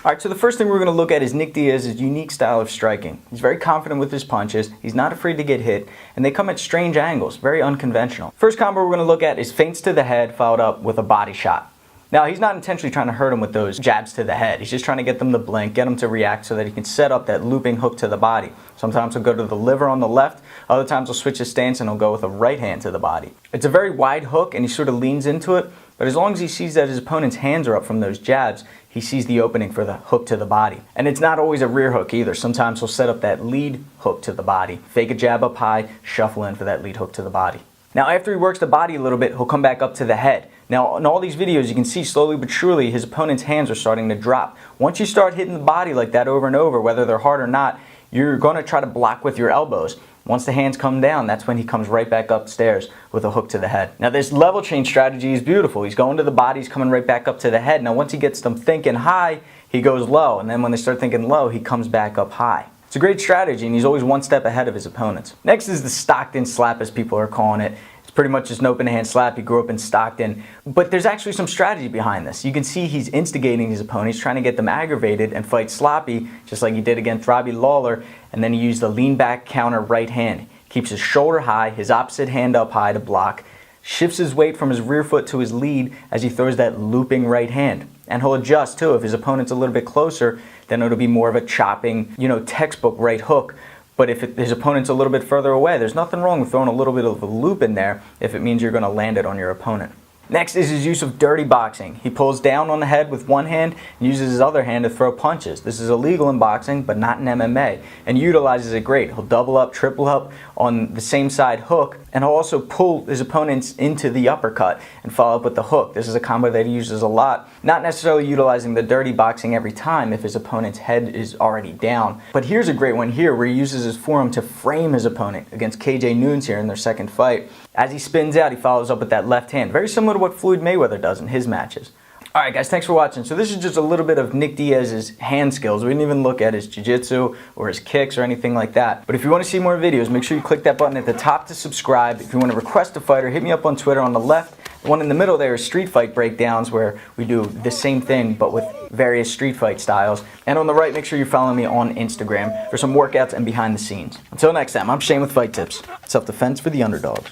Alright, so the first thing we're going to look at is Nick Diaz's unique style of striking. He's very confident with his punches, he's not afraid to get hit, and they come at strange angles, very unconventional. First combo we're going to look at is feints to the head followed up with a body shot. Now, he's not intentionally trying to hurt him with those jabs to the head. He's just trying to get them to blink, get them to react so that he can set up that looping hook to the body. Sometimes he'll go to the liver on the left, other times he'll switch his stance and he'll go with a right hand to the body. It's a very wide hook and he sort of leans into it, but as long as he sees that his opponent's hands are up from those jabs, he sees the opening for the hook to the body. And it's not always a rear hook either. Sometimes he'll set up that lead hook to the body, fake a jab up high, shuffle in for that lead hook to the body. Now, after he works the body a little bit, he'll come back up to the head. Now, in all these videos, you can see slowly but surely his opponent's hands are starting to drop. Once you start hitting the body like that over and over, whether they're hard or not, you're going to try to block with your elbows. Once the hands come down, that's when he comes right back upstairs with a hook to the head. Now, this level change strategy is beautiful. He's going to the body, he's coming right back up to the head. Now, once he gets them thinking high, he goes low. And then when they start thinking low, he comes back up high. It's a great strategy, and he's always one step ahead of his opponents. Next is the Stockton slap, as people are calling it. It's pretty much just an open hand slap. He grew up in Stockton. But there's actually some strategy behind this. You can see he's instigating his opponent. He's trying to get them aggravated and fight sloppy, just like he did against Robbie Lawler. And then he used the lean back counter right hand. Keeps his shoulder high, his opposite hand up high to block. Shifts his weight from his rear foot to his lead as he throws that looping right hand. And he'll adjust too. If his opponent's a little bit closer, then it'll be more of a chopping, textbook right hook. But if his opponent's a little bit further away, there's nothing wrong with throwing a little bit of a loop in there if it means you're going to land it on your opponent. Next is his use of dirty boxing. He pulls down on the head with one hand and uses his other hand to throw punches. This is illegal in boxing, but not in MMA, and utilizes it great. He'll double up, triple up on the same side hook, and he'll also pull his opponents into the uppercut and follow up with the hook. This is a combo that he uses a lot, not necessarily utilizing the dirty boxing every time if his opponent's head is already down. But here's a great one here where he uses his forearm to frame his opponent against KJ Noons here in their second fight. As he spins out, he follows up with that left hand, very similar to what Floyd Mayweather does in his matches. Alright guys, thanks for watching. So this is just a little bit of Nick Diaz's hand skills. We didn't even look at his jiu-jitsu or his kicks or anything like that. But if you want to see more videos, make sure you click that button at the top to subscribe. If you want to request a fighter, hit me up on Twitter on the left. The one in the middle there is street fight breakdowns where we do the same thing but with various street fight styles. And on the right, make sure you're following me on Instagram for some workouts and behind the scenes. Until next time, I'm Shane with Fight Tips. Self-defense for the underdogs.